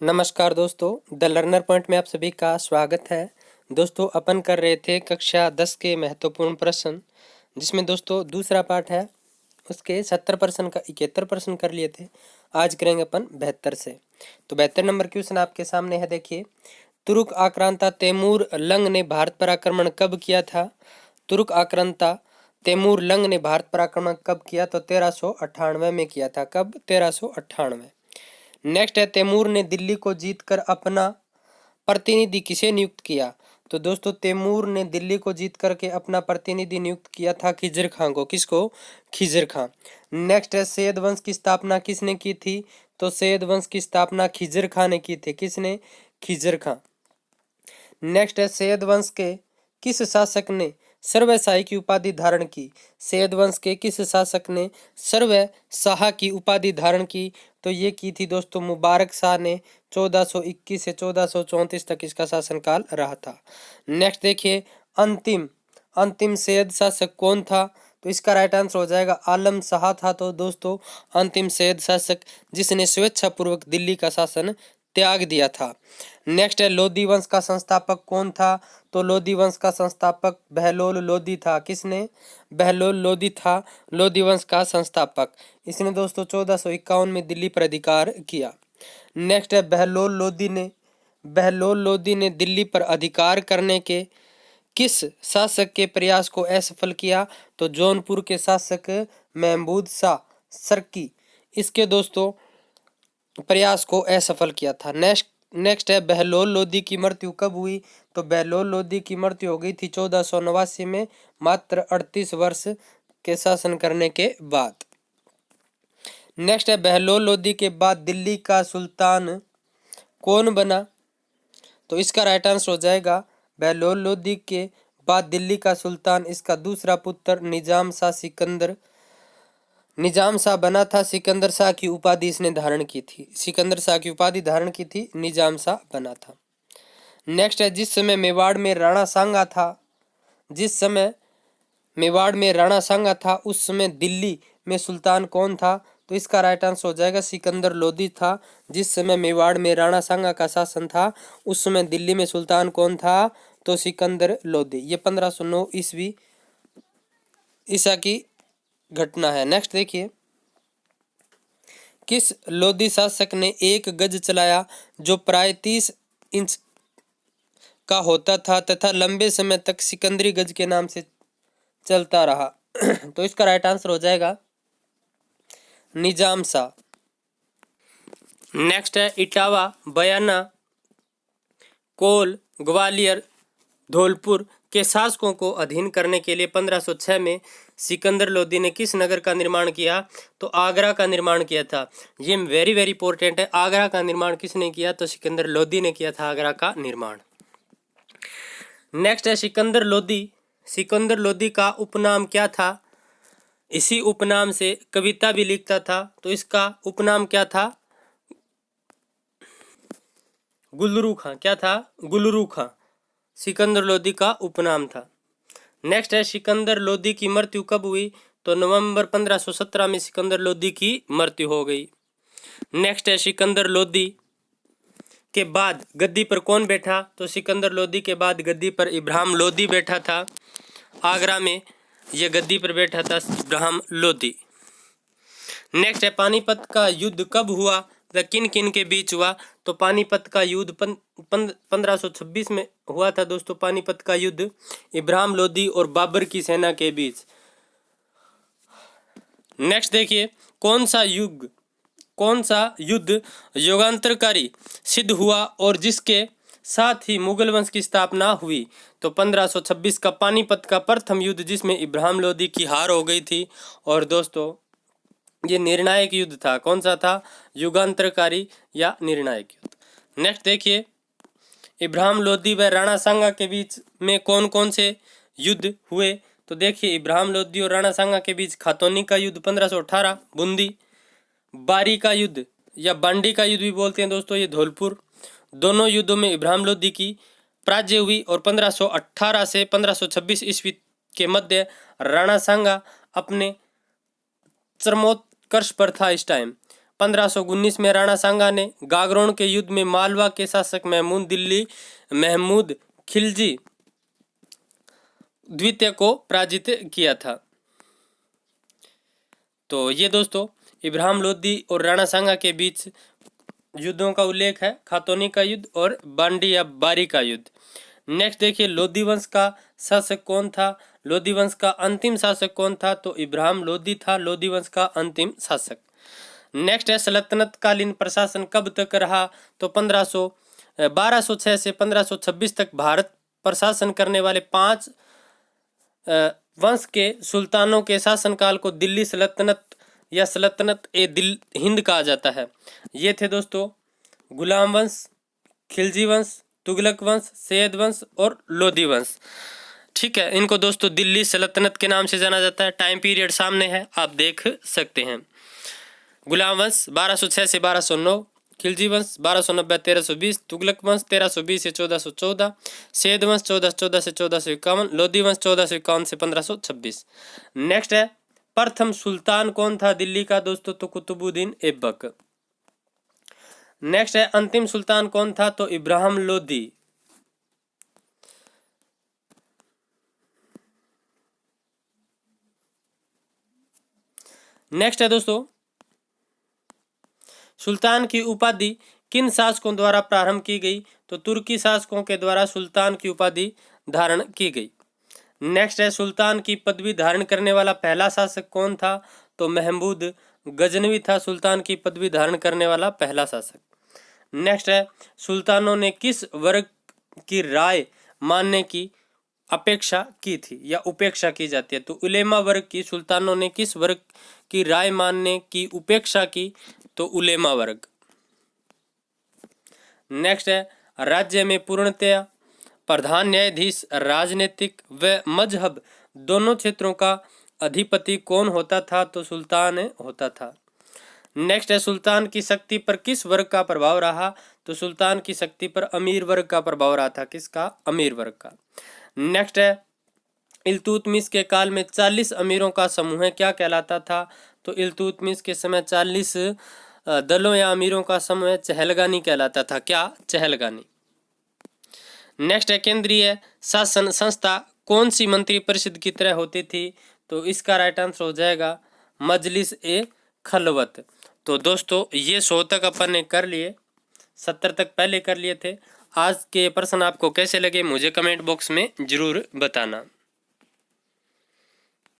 नमस्कार दोस्तों, the learner point में आप सभी का स्वागत है। दोस्तों, अपन कर रहे थे कक्षा 10 के महत्वपूर्ण प्रश्न, जिसमें दोस्तों दूसरा पार्ट है। उसके 70 प्रश्न का 71 प्रश्न कर लिए थे। आज करेंगे अपन 72 से। तो 72 नंबर क्वेश्चन आपके सामने है। देखिए, तुर्क आक्रांता तैमूर लंग ने भारत पर आक्रमण कब किया था? तुर्क आक्रांता तैमूर लंग ने भारत पर आक्रमण कब किया? तो 1398 में किया था। कब? 1398। नेक्स्ट है, तैमूर ने दिल्ली को जीतकर अपना प्रतिनिधि किसे नियुक्त किया? तो दोस्तों, तैमूर ने दिल्ली को जीत करके अपना प्रतिनिधि नियुक्त किया था खिजर खां को। किसको? खिजर खां। नेक्स्ट है, सैयद वंश की स्थापना किसने की थी? तो सैयद वंश की स्थापना खिजर खां ने की थी। किसने? खिजर खां। नेक्स्ट है, सैयद वंश के किस शासक ने सर्वशाही की उपाधि धारण की? सैयद वंश के किस शासक ने सर्वशाह की उपाधि धारण की? तो ये की थी दोस्तों मुबारक शाह ने। 1421 से 1434 तक इसका शासनकाल रहा था। नेक्स्ट देखिए, अंतिम अंतिम सैयद शासक कौन था? तो इसका राइट आंसर हो जाएगा आलम शाह था। तो दोस्तों, अंतिम सैयद शासक जिसने स्वेच्छापूर्वक दिल्ली का शासन त्याग दिया था। नेक्स्ट है, लोधी वंश का संस्थापक कौन था? तो लोधी वंश का संस्थापक बहलोल लोधी था। किसने? बहलोल लोधी था लोधी वंश का संस्थापक। इसने दोस्तों 1451 में दिल्ली पर अधिकार किया। नेक्स्ट है, बहलोल लोधी ने दिल्ली पर अधिकार करने के किस शासक के प्रयास को असफल किया? तो जौनपुर के शासक महमूद शाह सर्की इसके दोस्तों प्रयास को असफल किया था। नेक्स्ट है, बहलोल लोधी की मृत्यु कब हुई? तो बहलोल लोधी की मृत्यु हो गई थी 1489 में, मात्र 38 वर्ष के शासन करने के बाद। नेक्स्ट है, बहलोल लोधी के बाद दिल्ली का सुल्तान कौन बना? तो इसका राइट आंसर हो जाएगा बहलोल लोधी के बाद दिल्ली का सुल्तान इसका दूसरा पुत्र निजाम शाह बना था। सिकंदर शाह की उपाधि इसने धारण की थी। सिकंदर शाह की उपाधि धारण की थी, निजाम शाह बना था। नेक्स्ट है, जिस समय मेवाड़ में राणा सांगा था उस समय दिल्ली में सुल्तान कौन था? तो इसका राइट आंसर हो जाएगा सिकंदर लोधी था। जिस समय मेवाड़ में राणा सांगा का शासन था उस समय दिल्ली में सुल्तान कौन था? तो सिकंदर लोधी। ये 1509 ईस्वी ईसा की घटना है। नेक्स्ट देखिए, किस लोधी शासक ने एक गज चलाया जो प्राय 30 इंच का होता था तथा लंबे समय तक सिकंदरी गज के नाम से चलता रहा? तो इसका राइट आंसर हो जाएगा निजाम शाह। नेक्स्ट है, इटावा, बयाना, कोल, ग्वालियर, धौलपुर के शासकों को अधीन करने के लिए 1506 में सिकंदर लोधी ने किस नगर का निर्माण किया? तो आगरा का निर्माण किया था। ये वेरी वेरी इंपॉर्टेंट है। आगरा का निर्माण किसने किया? तो सिकंदर लोधी ने किया था आगरा का निर्माण। नेक्स्ट है, सिकंदर लोधी का उपनाम क्या था? इसी उपनाम से कविता भी लिखता था। तो इसका उपनाम क्या था? गुलरू खां। क्या था? गुलरू खां सिकंदर लोधी का उपनाम था। नेक्स्ट है, सिकंदर लोधी की मृत्यु कब हुई? तो नवंबर 1517 में सिकंदर लोधी की मृत्यु हो गई। नेक्स्ट है, सिकंदर लोधी के बाद गद्दी पर कौन बैठा? तो सिकंदर लोधी के बाद गद्दी पर इब्राहिम लोधी बैठा था। आगरा में यह गद्दी पर बैठा था इब्राहिम लोधी। नेक्स्ट है, पानीपत का युद्ध कब हुआ? वह किन किन के बीच हुआ? तो पानीपत का युद्ध 1526 में हुआ था दोस्तों। पानीपत का युद्ध इब्राहिम लोधी और बाबर की सेना के बीच। नेक्स्ट देखिए, कौन सा युद्ध युगांतरकारी सिद्ध हुआ और जिसके साथ ही मुगल वंश की स्थापना हुई? तो 1526 का पानीपत का प्रथम युद्ध, जिसमें इब्राहिम लोधी की हार हो गई थी। और दोस्तों, ये निर्णायक युद्ध था। कौन सा था? युगांतरकारी या निर्णायक युद्ध। नेक्स्ट देखिए, इब्राहिम लोधी व राणा सांगा के बीच में कौन कौन से युद्ध हुए? तो देखिए, इब्राहिम लोधी और राणा सांगा के बीच खातौनी का युद्ध 1518 बूंदी, बारी का युद्ध या बांडी का युद्ध भी बोलते हैं दोस्तों, ये धौलपुर। दोनों युद्धों में इब्राहिम लोधी की पराजय हुई और 1518 से 1526 ईस्वी के मध्य राणा सांगा अपने चरमोत्कर्ष पर था। इस टाइम 1519 में राणा सांगा ने गागरोन के युद्ध में मालवा के शासक महमूद खिलजी द्वितीय को पराजित किया था। तो ये दोस्तों इब्राहिम लोदी और राणा सांगा के बीच युद्धों का उल्लेख है, खातोनी का युद्ध और बांडी या बारी का युद्ध। नेक्स्ट देखिए, लोदी वंश का शासक कौन था? लोदी वंश का अंतिम शासक कौन था? तो इब्राहिम लोदी था लोदी वंश का अंतिम शासक। नेक्स्ट है, सल्तनत कालीन प्रशासन कब तक रहा? तो 1206 से 1526 तक भारत प्रशासन करने वाले 5 वंश के सुल्तानों के शासनकाल को दिल्ली सल्तनत या सल्तनत ए हिंद कहा जाता है। ये थे दोस्तों गुलाम वंश, खिलजी वंश, तुगलक वंश, सैयद वंश और लोदी वंश। ठीक है, इनको दोस्तों दिल्ली सल्तनत के नाम से जाना जाता है। टाइम पीरियड सामने है, आप देख सकते हैं। गुलाम वंश 1206 से 1209, खिलजी वंश 1290-1320, तुगलक वंश 1320 से 1414, सैयद वंश 1414 से 1451, लोदी वंश 1451 से 1526। नेक्स्ट है, प्रथम सुल्तान कौन था दिल्ली का? दोस्तों तो कुतुबुद्दीन ऐबक। नेक्स्ट है, अंतिम सुल्तान कौन था? तो इब्राहिम लोदी। नेक्स्ट है दोस्तों, सुल्तान की उपाधि किन शासकों द्वारा प्रारंभ की गई? तो तुर्की शासकों के द्वारा सुल्तान की उपाधि धारण की गई। नेक्स्ट है, सुल्तान की पदवी धारण करने वाला पहला शासक कौन था? तो महमूद गजनवी था सुल्तान की पदवी धारण करने वाला पहला शासक। नेक्स्ट है, सुल्तानों ने किस वर्ग की राय मानने की अपेक्षा की थी या उपेक्षा की जाती है? तो उलेमा वर्ग की। सुल्तानों ने किस वर्ग की राय मानने की उपेक्षा की? तो उलेमा वर्ग। नेक्स्ट है, राज्य में पूर्णतया प्रधान न्यायाधीश राजनीतिक व मजहब दोनों क्षेत्रों का अधिपति कौन होता था? तो सुल्तान होता था। नेक्स्ट है, सुल्तान की शक्ति पर किस वर्ग का प्रभाव रहा? तो सुल्तान की शक्ति पर अमीर वर्ग का प्रभाव रहा था। किसका? अमीर वर्ग का। नेक्स्ट है, इल्तुतमिश के काल में 40 अमीरों का समूह क्या कहलाता था? तो इल्तुतमिश के समय 40 दलों या अमीरों का समूह चहलगानी कहलाता था। क्या? चहलगानी। नेक्स्ट है, केंद्रीय शासन संस्था कौन सी मंत्री परिषद की तरह होती थी? तो इसका राइट आंसर हो जाएगा मजलिस ए खलवत। तो दोस्तों ये 100 तक अपन ने कर लिए, 70 तक पहले कर लिए थे। आज के प्रश्न आपको कैसे लगे मुझे कमेंट बॉक्स में जरूर बताना।